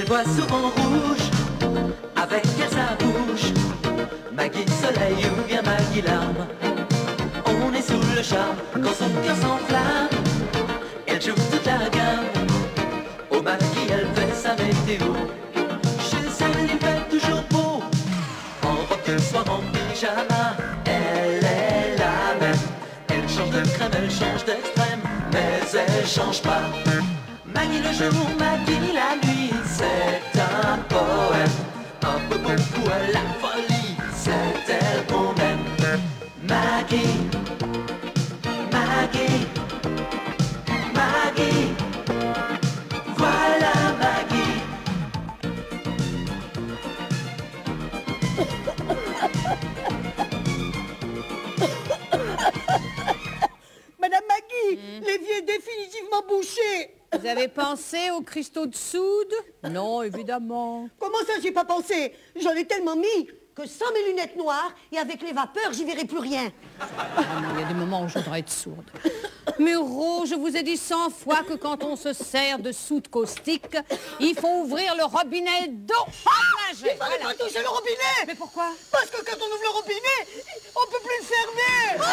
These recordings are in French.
vois souvent rouge, avec elle sa bouche. Maggie soleil ou bien Maggie larme, on est sous le charme quand son cœur s'enflamme. Elle joue toute la gamme, au Maggie elle fait sa météo. Chez elle il fait toujours beau, en robe de soir, en pyjama. Elle est la même, elle change de crème, elle change d'extrême, mais elle change pas. Maggie le jour, Maggie la nuit, c'est un poème, un peu beaucoup à la folie, c'est elle qu'on aime. Maggie, Maggie, Maggie, voilà Maggie. Madame Maggie, l'évier est définitivement bouché. Vous avez pensé aux cristaux de soude? Non, évidemment. Comment ça, j'ai pas pensé? J'en ai tellement mis que sans mes lunettes noires et avec les vapeurs, j'y verrai plus rien. Ah non, il y a des moments où je voudrais être sourde. Mais Rose, je vous ai dit 100 fois que quand on se sert de soude caustique, il faut ouvrir le robinet d'eau. Il fallait pas toucher le robinet. Mais pourquoi? Parce que quand on ouvre le robinet, on peut plus le fermer.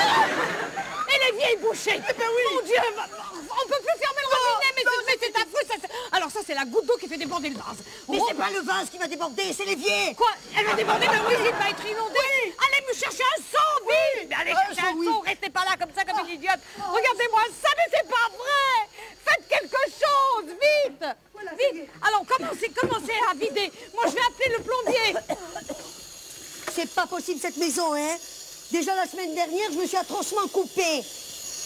Et l'évier est bouché. Eh ben oui. Mon Dieu, on peut plus fermer le robinet, mais c'est affreux. Alors ça, c'est la goutte d'eau qui fait déborder le vase. Mais c'est pas le vase qui va déborder, c'est l'évier. Quoi? Elle va déborder? Ben oui, il va être inondé. Oui. Allez me chercher un seau, vite. Mais allez chercher un seau, restez pas là comme ça, comme une idiote. Regardez-moi ça, mais c'est pas vrai. Faites quelque chose, vite. Voilà, vite. Alors, commencez à vider. Moi, je vais appeler le plombier. C'est pas possible cette maison, hein. Déjà la semaine dernière, je me suis atrocement coupée.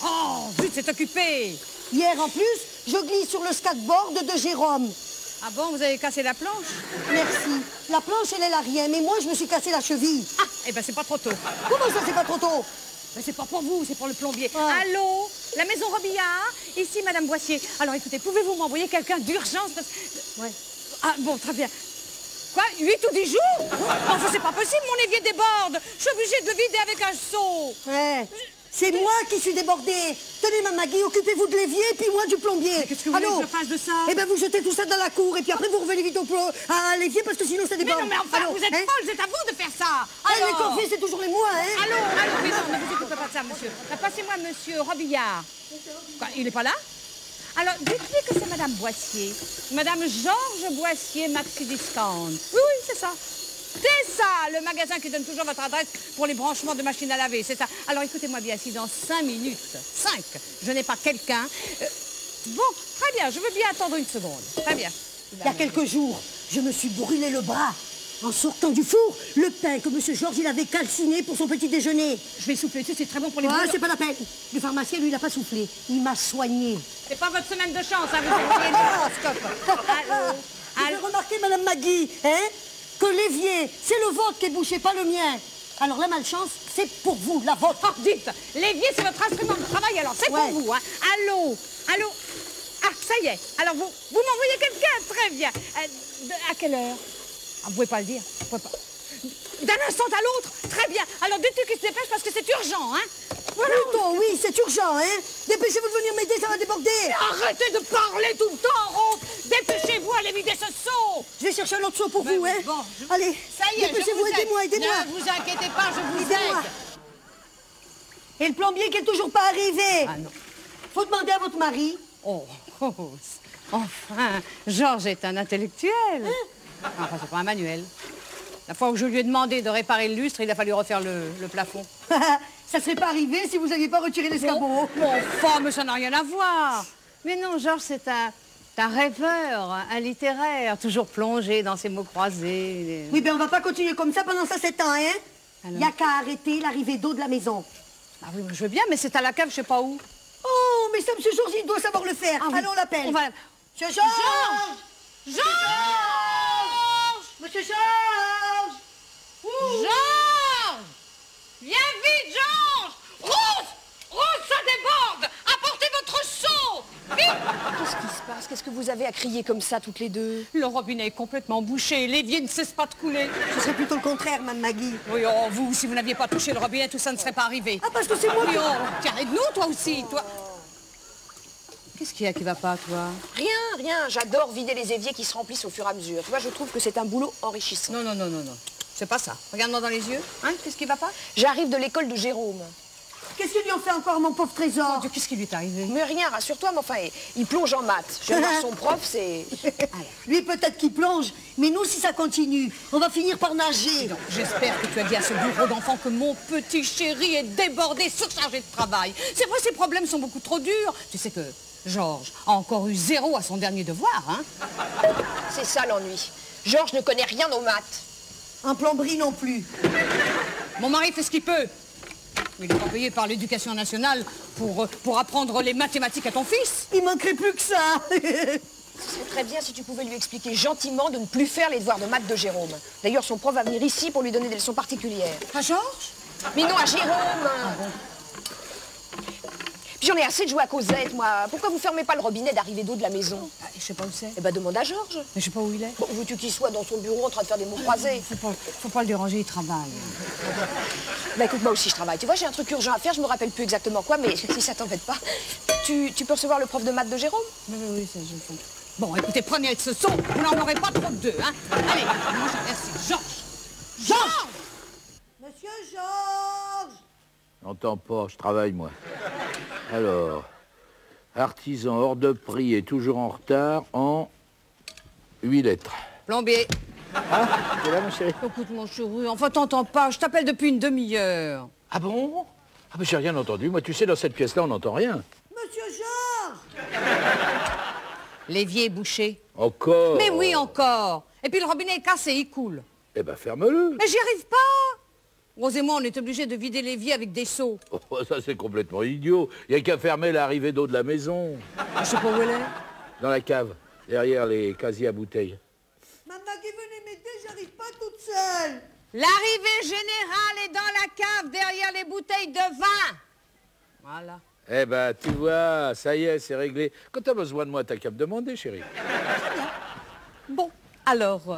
Oh, vite, c'est occupé. Hier, en plus, je glisse sur le skateboard de Jérôme. Ah bon, vous avez cassé la planche? Merci. La planche, elle a rien, mais moi, je me suis cassé la cheville. Ah, eh ben c'est pas trop tôt. Comment ça, c'est pas trop tôt? Mais c'est pas pour vous, c'est pour le plombier. Ah. Allô? La maison Robillard? Ici, Madame Boissier. Alors, écoutez, pouvez-vous m'envoyer quelqu'un d'urgence Ouais. Ah, bon, très bien. Quoi? 8 ou 10 jours? Enfin, c'est pas possible, mon évier déborde. Je suis obligée de le vider avec un seau. Ouais. C'est moi qui suis débordée. Tenez, ma Maggie, occupez-vous de l'évier, puis moi du plombier. Qu'est-ce que vous voulez que je fasse de ça? Eh ben, vous jetez tout ça dans la cour, et puis après, vous revenez vite à l'évier, parce que sinon, ça Mais déborde. non, mais enfin, Allô, vous êtes hein? folle, c'est à vous de faire ça. Eh, les Alors... corvées, c'est toujours les mois, hein. Allô, mais non, ne vous occupez pas de ça, monsieur. Passez-moi monsieur Robillard. Quoi, il n'est pas là? Alors, dites-lui que c'est Madame Boissier. Madame Georges Boissier, Maxi Discount. Oui, oui, c'est ça. C'est ça, le magasin qui donne toujours votre adresse pour les branchements de machine à laver, c'est ça. Alors, écoutez-moi bien, si dans 5 minutes, 5, je n'ai pas quelqu'un... Bon, très bien, je veux bien attendre une seconde. Très bien. Il y a quelques jours, je me suis brûlé le bras. En sortant du four, le pain que monsieur Georges, il avait calciné pour son petit déjeuner. Je vais souffler dessus, c'est très bon pour les Ah, brûlures. c'est pas la peine. Le pharmacien, lui, il n'a pas soufflé. Il m'a soigné. C'est pas votre semaine de chance, hein, vous êtes Allô? Vous avez remarqué, Madame Maggie, hein, que l'évier, c'est le vôtre qui est bouché, pas le mien. Alors la malchance, c'est pour vous, la vôtre. Oh, dites, l'évier, c'est votre instrument de travail, alors c'est pour vous, hein. Allô? Allô? Ah, ça y est. Alors, vous m'envoyez quelqu'un? Très bien. À quelle heure? Ah, vous pouvez pas le dire. Vous pouvez pas. D'un instant à l'autre? Très bien. Alors, dites-lui qu'il se dépêche parce que c'est urgent, hein. Voilà. Plutôt, oui, c'est urgent, hein. Dépêchez-vous de venir m'aider, ça va déborder. Mais arrêtez de parler tout le temps, Rose. Dépêchez-vous, allez vider ce seau. Je vais chercher un autre seau pour vous, hein. Bon, Allez, ça y est, dépêchez-vous, aidez-moi, aidez-moi. Ne vous inquiétez pas, je vous Aidez-moi. aide. Et le plombier qui est toujours pas arrivé. Ah non. Faut demander à votre mari. Oh, Rose. Enfin, Georges est un intellectuel. Enfin, c'est pas un manuel. La fois où je lui ai demandé de réparer le lustre, il a fallu refaire le plafond. Ça serait pas arrivé si vous n'aviez pas retiré l'escabeau. Bon, enfin, mais ça n'a rien à voir. Mais non, Georges, c'est un rêveur, un littéraire, toujours plongé dans ses mots croisés. Oui, ben on va pas continuer comme ça pendant ça 7 ans, hein. Alors? Il y a qu'à arrêter l'arrivée d'eau de la maison. Ah oui, je veux bien, mais c'est à la cave, je sais pas où. Oh, mais ça, monsieur Georges, il doit savoir le faire. Ah oui. Allez, on l'appelle. On va... Monsieur Georges! Georges! Monsieur Georges! Georges! Viens vite, Georges! Rose! Rose, ça déborde! Apportez votre seau! Vite! Qu'est-ce qui se passe? Qu'est-ce que vous avez à crier comme ça, toutes les deux? Le robinet est complètement bouché, l'évier ne cesse pas de couler. Ce serait plutôt le contraire, Mme Maggie. Oui, oh, vous, si vous n'aviez pas touché le robinet, tout ça ne serait pas arrivé. Ah, parce que c'est moi Oui, qui... oh, tiens, aide-nous, toi aussi, toi. Qu'est-ce qu'il y a qui va pas, toi? Rien. J'adore vider les éviers qui se remplissent au fur et à mesure. Tu vois, je trouve que c'est un boulot enrichissant. Non. C'est pas ça. Regarde-moi dans les yeux. Hein? Qu'est-ce qui va pas? J'arrive de l'école de Jérôme. Qu'est-ce qu'ils lui ont fait encore, mon pauvre trésor? Mon Dieu, qu'est-ce qui lui est arrivé? Mais rien, rassure-toi, mais enfin, il plonge en maths. Je vais voir son prof, c'est... Lui, peut-être qu'il plonge, mais nous, si ça continue, on va finir par nager. Non, j'espère que tu as dit à ce bureau d'enfant que mon petit chéri est débordé, surchargé de travail. C'est vrai, ses problèmes sont beaucoup trop durs. Tu sais que Georges a encore eu 0 à son dernier devoir, hein? C'est ça l'ennui. Georges ne connaît rien aux maths. En plomberie non plus. Mon mari fait ce qu'il peut. Il n'est pas payé par l'éducation nationale pour apprendre les mathématiques à ton fils. Il manquerait plus que ça. Ce serait très bien si tu pouvais lui expliquer gentiment de ne plus faire les devoirs de maths de Jérôme. D'ailleurs, son prof va venir ici pour lui donner des leçons particulières. À Georges? Mais non, à Jérôme. Puis j'en ai assez de jouer à Cosette, moi. Pourquoi vous fermez pas le robinet d'arrivée d'eau de la maison? Je sais pas où c'est. Eh ben, demande à Georges. Mais je sais pas où il est. Bon, veux-tu qu'il soit dans son bureau en train de faire des mots croisés? Faut pas le déranger, il travaille. Bah écoute, moi aussi je travaille. Tu vois, j'ai un truc urgent à faire, je me rappelle plus exactement quoi, mais si ça t'embête pas, tu peux recevoir le prof de maths de Jérôme? Oui, ça je fais. Bon, écoutez, prenez avec ce son, vous n'en aurez pas trop que deux, hein. Allez, moi merci. Georges! Monsieur Georges! J'entends pas, je travaille, moi. Alors, artisan hors de prix et toujours en retard en 8 lettres. Plombier. Ah, t'es là, mon chéri? Écoute, mon chéri, enfin t'entends pas, je t'appelle depuis une demi-heure. Ah bon? Ah ben j'ai rien entendu. Moi, tu sais, dans cette pièce-là, on n'entend rien. Monsieur Georges! L'évier est bouché. Encore? Mais oui, encore. Et puis le robinet est cassé, il coule. Eh ben, ferme-le. Mais j'y arrive pas. Rose et moi, on est obligés de vider l'évier avec des seaux. Oh, ça, c'est complètement idiot. Il n'y a qu'à fermer l'arrivée d'eau de la maison. Je sais pas où elle est. Dans la cave, derrière les casiers à bouteilles. Maman qui venait m'aider, j'arrive pas toute seule. L'arrivée générale est dans la cave, derrière les bouteilles de vin. Voilà. Eh ben, tu vois, ça y est, c'est réglé. Quand t'as besoin de moi, t'as qu'à me demander, chérie. Bon, alors,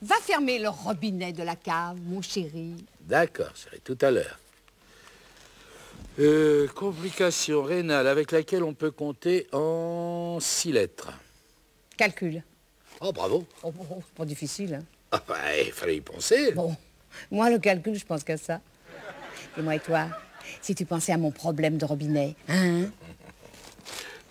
va fermer le robinet de la cave, mon chéri. D'accord, chérie, tout à l'heure. Complication rénale avec laquelle on peut compter en 6 lettres. Calcul. Oh, bravo. Oh, c'est pas difficile, hein. Ah, bah, il fallait y penser. Bon, moi, le calcul, je pense qu'à ça. Et moi et toi, si tu pensais à mon problème de robinet, hein?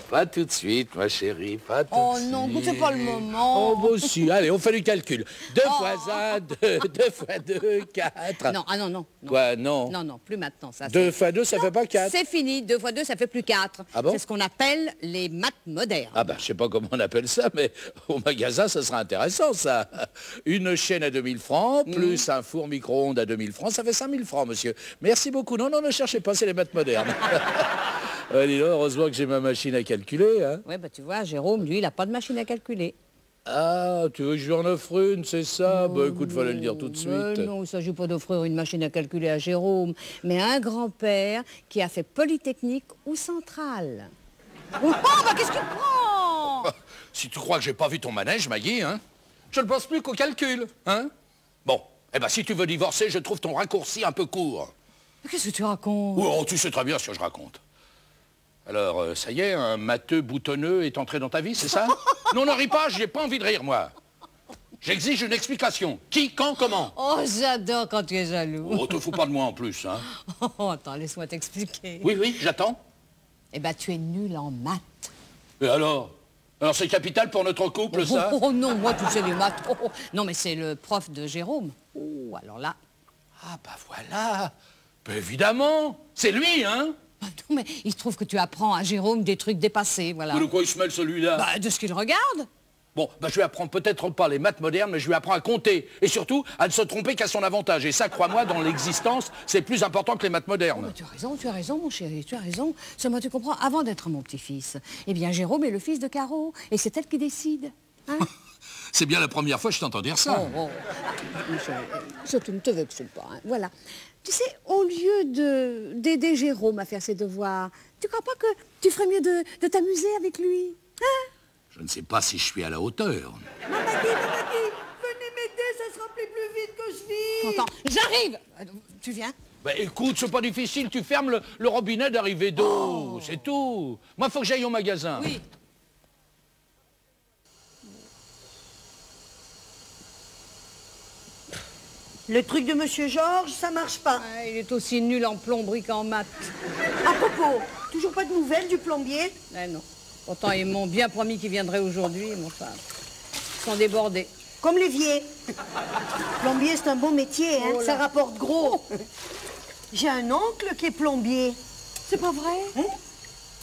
Pas tout de suite, ma chérie, pas tout de suite. Oh non, c'est pas le moment. Oh, bon, si. Allez, on fait du calcul. 2 fois 1, 2, 2 fois 2, 4. Non, ah non. Quoi, non? Non, plus maintenant, ça. 2 fois 2, ça fait pas 4. C'est fini, 2 fois 2, ça fait plus 4. Ah bon? C'est ce qu'on appelle les maths modernes. Ah ben, je sais pas comment on appelle ça, mais au magasin, ça sera intéressant, ça. Une chaîne à 2000 francs, plus un four micro-ondes à 2000 francs, ça fait 5000 francs, monsieur. Merci beaucoup. Non, ne cherchez pas, c'est les maths modernes. Dis donc, heureusement que j'ai ma machine à calculer, hein. Oui, bah tu vois, Jérôme, lui, il n'a pas de machine à calculer. Ah, tu veux que je lui en offre une, c'est ça? Bah écoute, fallait le dire tout de suite. Non, il ne s'agit pas d'offrir une machine à calculer à Jérôme, mais à un grand-père qui a fait Polytechnique ou Centrale. Oh, bah qu'est-ce qu'il prend? Si tu crois que j'ai pas vu ton manège, Maggie, hein, je ne pense plus qu'au calcul, hein. Bon, eh ben si tu veux divorcer, je trouve ton raccourci un peu court. Qu'est-ce que tu racontes? Oh, tu sais très bien ce que je raconte. Alors, ça y est, un matheux boutonneux est entré dans ta vie, c'est ça? Non, ne ris pas, j'ai pas envie de rire, moi. J'exige une explication. Qui, quand, comment? Oh, j'adore quand tu es jaloux. Oh, te fous pas de moi en plus, hein. Oh, attends, laisse-moi t'expliquer. Oui, j'attends. Eh ben, tu es nul en maths. Et alors? Alors c'est capital pour notre couple, ça? Oh non, moi, tu sais les maths. Oh. Non, mais c'est le prof de Jérôme. Oh, alors là... Ah, bah voilà. Bah, évidemment. C'est lui, hein? Non, mais il se trouve que tu apprends à Jérôme des trucs dépassés, voilà. Mais de quoi il se mêle, celui-là? Bah, de ce qu'il regarde. Bon, bah, je lui apprends peut-être pas les maths modernes, mais je lui apprends à compter. Et surtout, à ne se tromper qu'à son avantage. Et ça, crois-moi, dans l'existence, c'est plus important que les maths modernes. Oh, tu as raison, mon chéri, tu as raison. Seulement, tu comprends, avant d'être mon petit-fils, eh bien, Jérôme est le fils de Caro. Et c'est elle qui décide. Hein? C'est bien la première fois que je t'entends dire ça. Oh. Mon chéri, surtout, ne te vexe pas, hein. Voilà. Tu sais, au lieu d'aider Jérôme à faire ses devoirs, tu crois pas que tu ferais mieux de t'amuser avec lui? Hein? Je ne sais pas si je suis à la hauteur. Maman qui, venez m'aider, ça se remplit plus vite que je vis. Attends, j'arrive. Tu viens? Bah écoute, c'est pas difficile, tu fermes le robinet d'arrivée d'eau, c'est tout. Moi, faut que j'aille au magasin. Oui. Le truc de Monsieur Georges, ça marche pas. Ah, il est aussi nul en plomberie qu'en maths. À propos, toujours pas de nouvelles du plombier? Eh non. Pourtant, ils m'ont bien promis qu'ils viendraient aujourd'hui, mais enfin, ils sont débordés. Comme l'évier. Plombier, c'est un bon métier, hein. Ça rapporte gros. J'ai un oncle qui est plombier. C'est pas vrai? Hein?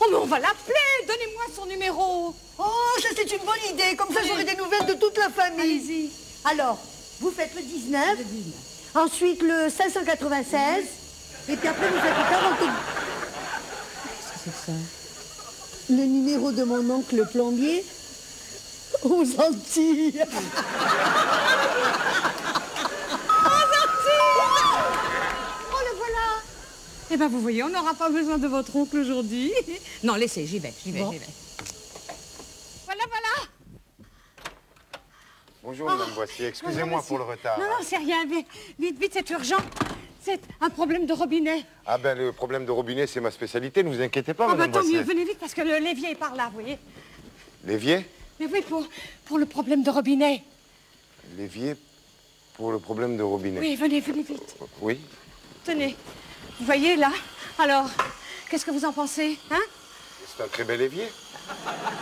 Oh, mais on va l'appeler. Donnez-moi son numéro. Oh, ça c'est une bonne idée. Comme ça, j'aurai des nouvelles de toute la famille. Allez-y. Alors, vous faites le 19. Ensuite, le 596. Et puis après, vous faites le 42. Qu'est-ce que c'est que ça? Le numéro de mon oncle le plombier aux Antilles. Oh, le voilà. Eh ben, vous voyez, on n'aura pas besoin de votre oncle aujourd'hui. Non, laissez, j'y vais. Bon. Voilà, voilà. Bonjour, Madame Boissier. Excusez-moi pour le retard. Non, non, c'est rien. Vite, vite, c'est urgent. C'est un problème de robinet. Ah ben, le problème de robinet, c'est ma spécialité. Ne vous inquiétez pas, Oh, bah, Madame tant Boissier. mieux, venez vite, parce que l'évier est par là, vous voyez. L'évier? Mais oui, pour le problème de robinet. L'évier pour le problème de robinet. Oui, venez vite. Oui. Tenez, vous voyez là? Alors, qu'est-ce que vous en pensez, hein? C'est un très bel évier.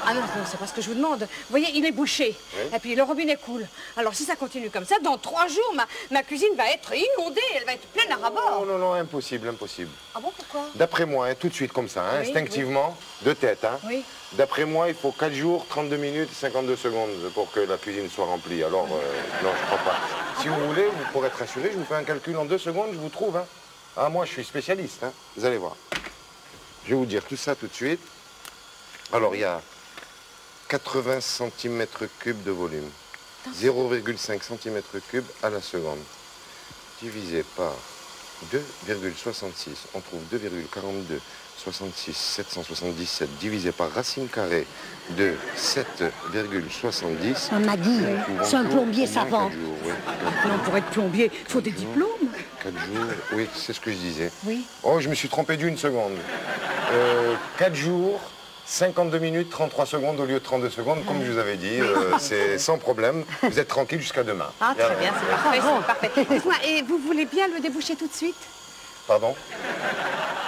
Ah non, c'est pas ce que je vous demande. Vous voyez, il est bouché. Oui. Et puis le robinet coule. Alors si ça continue comme ça, dans 3 jours, ma cuisine va être inondée. Elle va être pleine à rabord. Non, impossible, impossible. Ah bon, pourquoi? D'après moi, hein, tout de suite comme ça, hein, Oui, instinctivement, de tête, hein. Oui. D'après moi, il faut 4 jours, 32 minutes, 52 secondes pour que la cuisine soit remplie. Alors, non, je crois pas. Si vous voulez, pour être rassuré, je vous fais un calcul en 2 secondes, je vous trouve, hein. Ah, moi, je suis spécialiste, hein. Vous allez voir. Je vais vous dire tout ça tout de suite. Alors, il y a 80 cm3 de volume. 0,5 cm3 à la seconde. Divisé par 2,66. On trouve 2,42. 66, 777 divisé par racine carrée de 7,70. Ah, Maggie, c'est un plombier savant. 4 jours, oui. Non, pour être plombier, il faut des diplômes. 4 jours, oui, c'est ce que je disais. Oui. Oh, je me suis trompé d'une seconde. 4 jours, 52 minutes, 33 secondes au lieu de 32 secondes, comme je vous avais dit. C'est sans problème. Vous êtes tranquille jusqu'à demain. Ah, très bien, c'est parfait, c'est parfait. Dites-moi, et vous voulez bien le déboucher tout de suite? Pardon?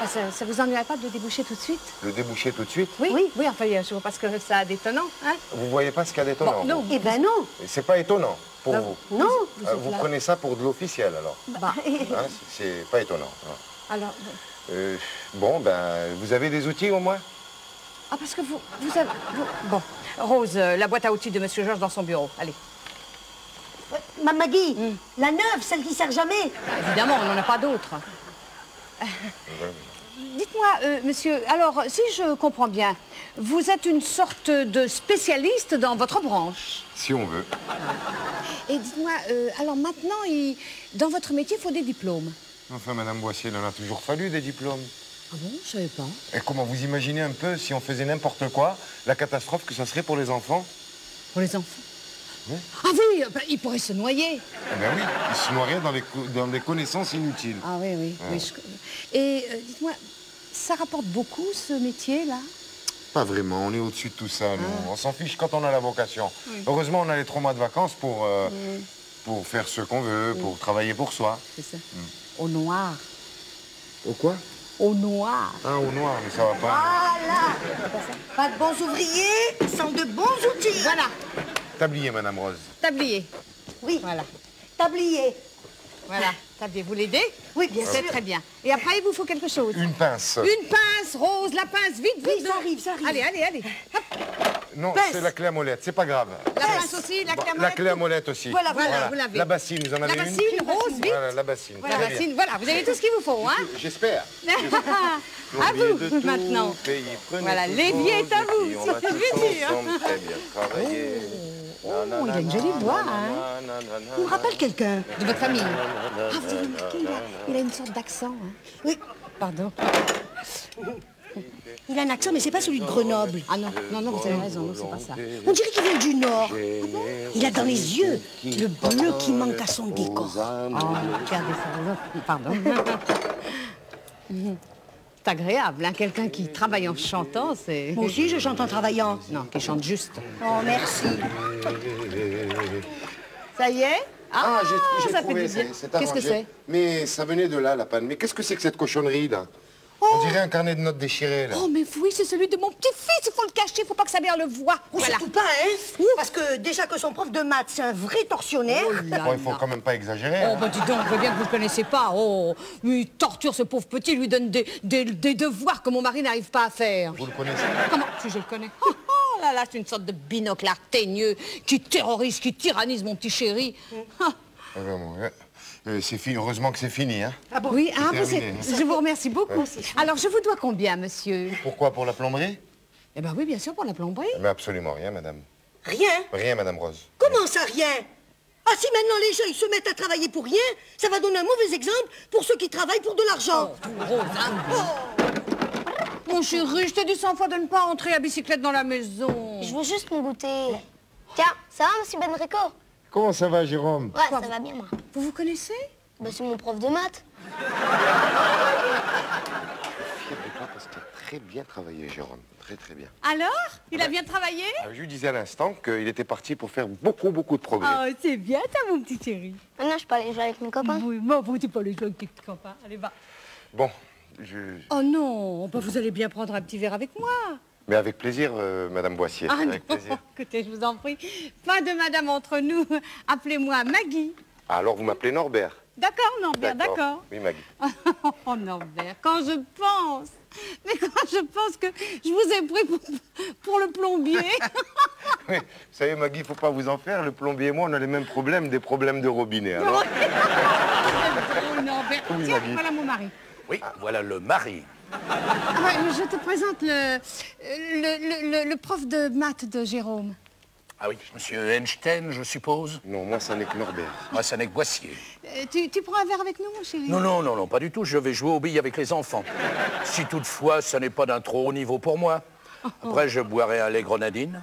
Ah, ça vous ennuierait pas de le déboucher tout de suite? Le déboucher tout de suite? Oui, enfin, je vois pas ce que ça a d'étonnant, hein? Vous voyez pas ce qu'il y a d'étonnant? Bon, non. Eh ben non. C'est pas étonnant pour vous. Non. Vous prenez ça pour de l'officiel, alors. Bah, Hein, c'est pas étonnant. alors... Bon, ben, vous avez des outils au moins? Ah, parce que vous avez... Bon, Rose, la boîte à outils de Monsieur Georges dans son bureau, allez. Ma Maggie, la neuve, celle qui sert jamais. Évidemment, on n'en a pas d'autres. Dites-moi, monsieur, alors, si je comprends bien, vous êtes une sorte de spécialiste dans votre branche. Si on veut. Et dites-moi, alors maintenant, dans votre métier, il faut des diplômes. Enfin, Madame Boissier, il en a toujours fallu des diplômes. Ah bon, je savais pas. Et comment vous imaginez un peu, si on faisait n'importe quoi, la catastrophe que ça serait pour les enfants? Pour les enfants? Oui. Ah oui, ils pourraient se noyer. Eh bien oui, ils se noieraient dans des connaissances inutiles. Ah oui, oui. Et dites-moi, ça rapporte beaucoup, ce métier-là? Pas vraiment, on est au-dessus de tout ça, nous. On s'en fiche quand on a la vocation. Oui. Heureusement, on a les 3 mois de vacances pour faire ce qu'on veut, pour travailler pour soi. C'est ça. Au noir. Au quoi? Au noir. Ah, au noir, mais ça va pas. Voilà. Pas de bons ouvriers sans de bons outils. Voilà, Tablier, Madame Rose. tablier. Oui. Voilà, Tablier. voilà. Tablier, vous l'aidez? Oui, bien C'est sûr. très bien. Et après, il vous faut quelque chose. Une pince. Une pince, Rose, la pince, vite, vite. Oui, ça arrive, ça arrive. Allez. Hop. Non, Pince. c'est la clé à molette, c'est pas grave. La pince aussi, la clé à La molette. clé à molette aussi. Voilà, vous l'avez. La bassine, vous en avez La une? bassine, Rose, vite. Voilà, la bassine. Voilà, très bien. bassine, voilà, vous avez tout ce qu'il vous faut, hein? J'espère. À Plombier de vous, tout maintenant. pays, prenez Voilà, tous l'évier vos est à vous, outils, on ça va fait tous plaisir. ensemble très bien travailler. Oh, il a une jolie voix, hein? Il me rappelle quelqu'un. De votre famille. Ah, vous avez remarqué, il a une sorte d'accent, hein? Oui. Pardon. Il a un accent, mais c'est pas celui de Grenoble. Ah non, vous avez raison, non, c'est pas ça. On dirait qu'il vient du Nord. Il a dans les yeux le bleu qui manque à son décor. Oh, regardez ça, pardon. C'est agréable, hein, quelqu'un qui travaille en chantant, c'est... Moi aussi, je chante en travaillant. Non, qui chante juste. Oh, merci. Ça y est? Ah, j'ai ça fait trouvé, du bien. c'est Qu'est-ce que arrangé. c'est? Mais ça venait de là, la panne. Mais qu'est-ce que c'est que cette cochonnerie, là? On dirait un carnet de notes déchiré, là. Oh, mais oui, c'est celui de mon petit-fils, il faut le cacher, il faut pas que sa mère le voie. Oh, Voilà. surtout pas, hein? Parce que déjà que son prof de maths, c'est un vrai tortionnaire. Oh là Bon, il faut là. quand même pas exagérer. Oh, hein. bah dis donc, on voit bien que vous le connaissez pas. Oh, lui, il torture ce pauvre petit, il lui donne des devoirs que mon mari n'arrive pas à faire. Vous le connaissez? Comment? Si je le connais. Oh, oh là là, c'est une sorte de binoclard teigneux qui terrorise, qui tyrannise mon petit chéri. Ah. Ah, vraiment, ouais. C'est fini. Heureusement que c'est fini, hein. Ah bon? Oui, hein, terminé, je vous remercie beaucoup. Alors, je vous dois combien, monsieur? Pourquoi? Pour la plomberie? Eh ben oui, bien sûr, pour la plomberie. Mais absolument rien, madame. Rien? Rien, madame Rose. Comment ça, rien? Ah, si maintenant les gens ils se mettent à travailler pour rien, ça va donner un mauvais exemple pour ceux qui travaillent pour de l'argent. Mon chéri, je t'ai dit 100 fois de ne pas entrer à bicyclette dans la maison. Je veux juste mon goûter. Tiens, ça va, monsieur Benrico? Comment ça va, Jérôme? Ouais, ça va bien, moi. Vous vous connaissez? Bah, c'est mon prof de maths. Fier de toi parce que t'as très bien travaillé, Jérôme. Très, très bien. Alors? Il a bien travaillé? Je lui disais à l'instant qu'il était parti pour faire beaucoup, beaucoup de progrès. Oh, c'est bien ça, mon petit chéri. Maintenant, je peux aller jouer avec mes copains. Oui, mais vous n'êtes pas les jouer avec tes petits copains. Allez, va. Bon, Oh non, bah, vous allez bien prendre un petit verre avec moi. Mais avec plaisir, Madame Boissier. Ah avec non, plaisir. écoutez, je vous en prie. Pas de madame entre nous. Appelez-moi Maggie. Ah, alors vous m'appelez Norbert. D'accord, Norbert, d'accord. Oui, Maggie. Oh, Norbert, quand je pense... Mais quand je pense que je vous ai pris pour le plombier. Oui, vous savez, Maggie, il ne faut pas vous en faire. Le plombier et moi, on a les mêmes problèmes, des problèmes de robinet. Alors... Oh, Norbert. Oui, Tiens, Maggie. voilà mon mari. Oui, voilà le mari. Ah ouais, je te présente le prof de maths de Jérôme. Ah oui, monsieur Einstein, je suppose. Non, moi, ça n'est que Norbert. Moi, ça n'est que Boissier. Tu prends un verre avec nous, mon chéri? Non, non, non, non, pas du tout. Je vais jouer aux billes avec les enfants. Si toutefois, ça n'est pas d'un trop haut niveau pour moi. Après, je boirai un lait grenadine.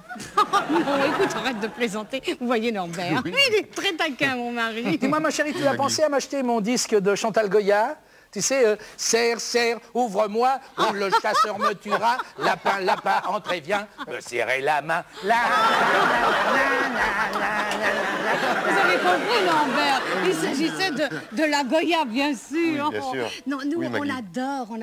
Non, écoute, arrête de plaisanter. Vous voyez Norbert, il est très taquin, mon mari. Dis-moi, ma chérie, tu as pensé à m'acheter mon disque de Chantal Goya? Tu sais, serre, serre, ouvre-moi, ou le chasseur me tuera, lapin, lapin, entre et viens, me serrer la main. Vous avez compris, Norbert? Il s'agissait de la Goya, bien sûr. Oui, bien sûr. Non, nous, Oui, on Maggie. adore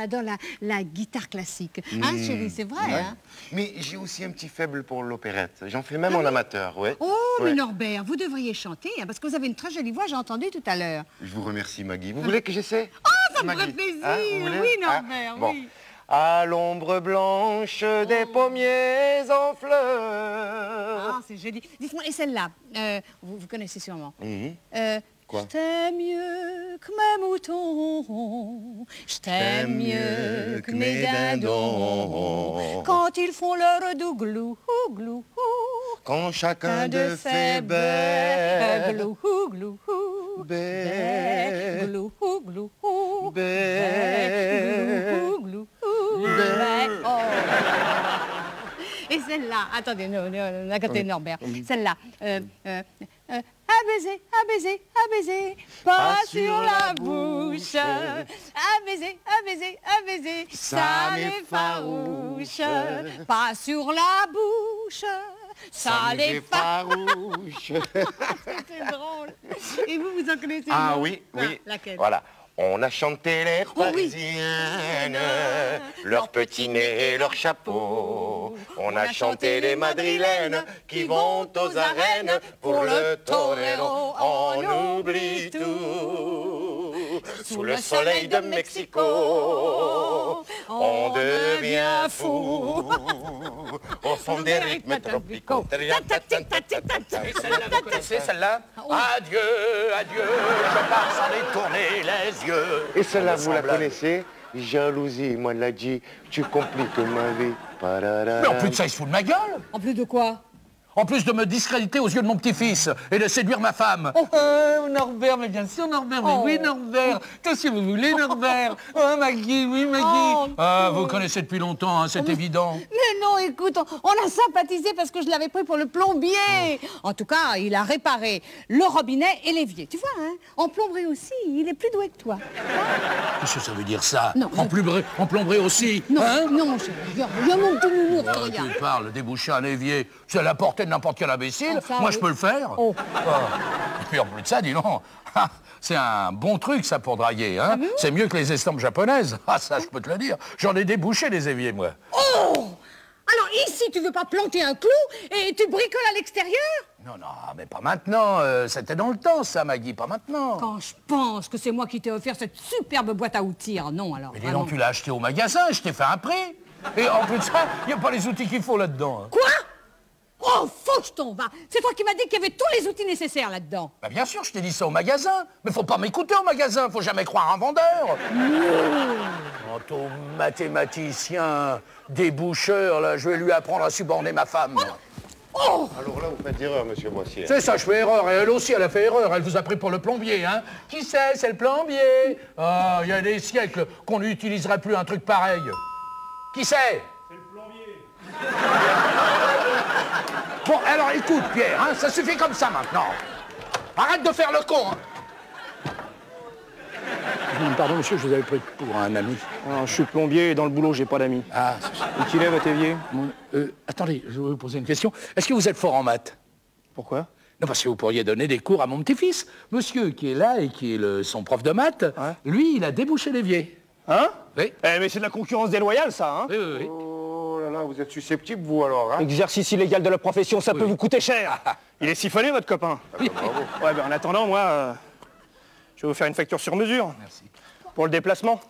la guitare classique. Hein, chérie, c'est vrai, Ouais. hein? Mais j'ai aussi un petit faible pour l'opérette. J'en fais même en amateur, ouais. Oh, mais Ouais. Norbert, vous devriez chanter, hein, parce que vous avez une très jolie voix, j'ai entendu tout à l'heure. Je vous remercie, Maggie. Vous voulez que j'essaie? Oh, ça me ferait Maggie, plaisir. hein, vous voulez? Oui, Hein? Norbert, Bon. oui. À l'ombre blanche des pommiers en fleurs. Ah, c'est joli. Dites-moi, et celle-là, vous connaissez sûrement. Mhm. Quoi? Je t'aime mieux que mes moutons, je t'aime mieux que mes dindons, quand ils font leur douglou, glou, Quand chacun un de fait bête, glou, glou, bête, glou, glou, bête, glou, glou, oh. Et celle-là, attendez, non, à côté de Norbert, celle-là, un baiser, un baiser, un baiser, pas sur la bouche. Un baiser, un baiser, un baiser, ça m'effarouche. Pas sur la bouche, ça l'effarouche. C'est drôle. Et vous, vous en connaissez Ah une oui, autre? oui. Ah, laquelle? Voilà. On a chanté les oui. Parisiennes, leurs petits nez et leurs chapeaux. On a chanté les Madrilènes qui vont aux arènes pour le torero. On oublie tout. Sous le soleil de Mexico, on devient fou. Au fond des rythmes tropicaux. Et celle-là, vous connaissez celle-là? Adieu, adieu, je pars sans détourner les yeux. Et celle-là, vous la Semblable. connaissez? Jalousie, moi l'a dit, tu compliques ma vie. Mais en plus de ça, il se fout de ma gueule. En plus de quoi? En plus de me discréditer aux yeux de mon petit-fils et de séduire ma femme. Norbert, mais bien sûr, Norbert, mais oui, Norbert. Tout ce que vous voulez, Norbert. Oh, Maggie, oui, Maggie. Vous connaissez depuis longtemps, hein, c'est évident. Mais non, écoute, on a sympathisé parce que je l'avais pris pour le plombier. En tout cas, il a réparé le robinet et l'évier. Tu vois, hein, en plomberie aussi, il est plus doué que toi. Qu'est-ce que ça veut dire, ça? Non, en plomberie aussi, Non, hein? non, mon chéri, regarde mon petit nounou, regarde. Tu parles, déboucher un évier, c'est à la portée de n'importe quel imbécile. Ça, Moi, oui. je peux le faire. Et puis en plus de ça, dis donc, c'est un bon truc, ça, pour draguer. Hein. C'est mieux que les estampes japonaises. Ah, ça, je peux te le dire. J'en ai débouché des éviers, moi. Alors ici, tu veux pas planter un clou et tu bricoles à l'extérieur? Non, mais pas maintenant. C'était dans le temps, ça, Maggie, pas maintenant. Quand je pense que c'est moi qui t'ai offert cette superbe boîte à outils, non, alors Mais dis vraiment. donc, tu l'as acheté au magasin, je t'ai fait un prix. Et en plus de ça, il n'y a pas les outils qu'il faut là-dedans. Hein. Quoi? Oh, faut que je t'en va. C'est toi qui m'as dit qu'il y avait tous les outils nécessaires là-dedans. Bah bien sûr, je t'ai dit ça au magasin. Mais faut pas m'écouter au magasin, faut jamais croire un vendeur. Quant au mathématicien, déboucheur, là, je vais lui apprendre à suborner ma femme. Alors là, vous faites erreur, monsieur Boissier. C'est ça, je fais erreur. Et elle aussi, elle a fait erreur. Elle vous a pris pour le plombier, hein. Qui c'est le plombier. Ah, il y a des siècles qu'on n'utiliserait plus un truc pareil. Qui c'est? C'est le plombier. Bon, alors écoute, Pierre, hein, ça suffit comme ça maintenant. Arrête de faire le con, hein. Pardon, monsieur, je vous avais pris pour un ami. Je suis plombier et dans le boulot, j'ai pas d'amis. Ah, Et qu'il est, votre évier? attendez, je vais vous poser une question. Est-ce que vous êtes fort en maths? Pourquoi? Non, parce que vous pourriez donner des cours à mon petit-fils. Monsieur qui est là et qui est son prof de maths, lui, il a débouché l'évier. Hein? Oui. Eh, mais c'est de la concurrence déloyale, ça, hein? Oui. Oh là là, vous êtes susceptible, vous, alors, hein? Exercice illégal de la profession, ça peut vous coûter cher. Il est siphonné, votre copain? Oui. Ouais, ben en attendant, moi, je vais vous faire une facture sur mesure. Merci. Pour le déplacement.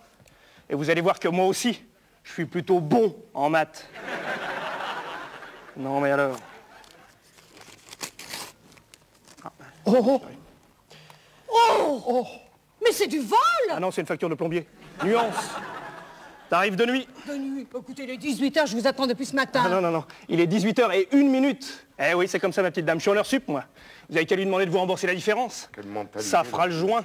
Et vous allez voir que moi aussi, je suis plutôt bon en maths. Non, mais alors... Mais c'est du vol! Ah non, c'est une facture de plombier. Nuance. Tarif de nuit. De nuit. Écoutez, il est 18h, je vous attends depuis ce matin. Ah non. Il est 18h01. Eh oui, c'est comme ça, ma petite dame. Je suis en heure sup, moi. Vous avez qu'à lui demander de vous rembourser la différence. Quelle mentalité. Ça fera le joint.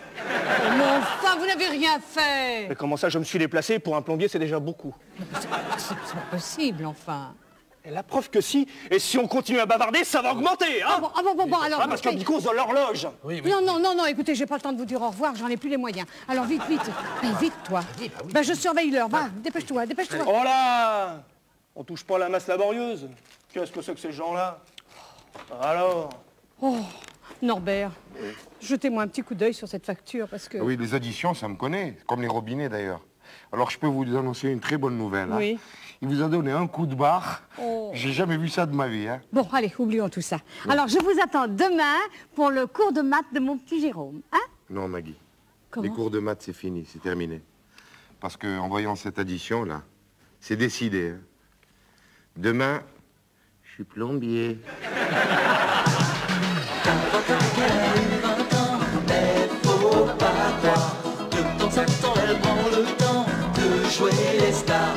Mais enfin, vous n'avez rien fait. Mais comment ça, je me suis déplacé? Pour un plombier, c'est déjà beaucoup. C'est pas possible, enfin. Et la preuve que si. Et si on continue à bavarder, ça va augmenter, hein? Bon, alors... Ah, parce que Bicose dans l'horloge. Oui. Non, écoutez, j'ai pas le temps de vous dire au revoir, j'en ai plus les moyens. Alors vite, toi. Ben, je surveille l'heure, va, dépêche-toi. Oh là! On touche pas à la masse laborieuse. Qu'est-ce que c'est que ces gens-là? Alors? Norbert, jetez-moi un petit coup d'œil sur cette facture, parce que... Oui, les additions, ça me connaît, comme les robinets, d'ailleurs. Alors, je peux vous annoncer une très bonne nouvelle. Hein. Oui. Il vous a donné un coup de barre. J'ai jamais vu ça de ma vie. Hein. Bon, allez, oublions tout ça. Alors, je vous attends demain pour le cours de maths de mon petit Jérôme, hein? Non, Maggie. Comment? Les cours de maths, c'est fini, c'est terminé. Parce qu'en voyant cette addition, là, c'est décidé. Hein. Demain, je suis plombier. 20 ans, mais faut pas croire. De temps en temps, elle prend le temps de jouer les stars.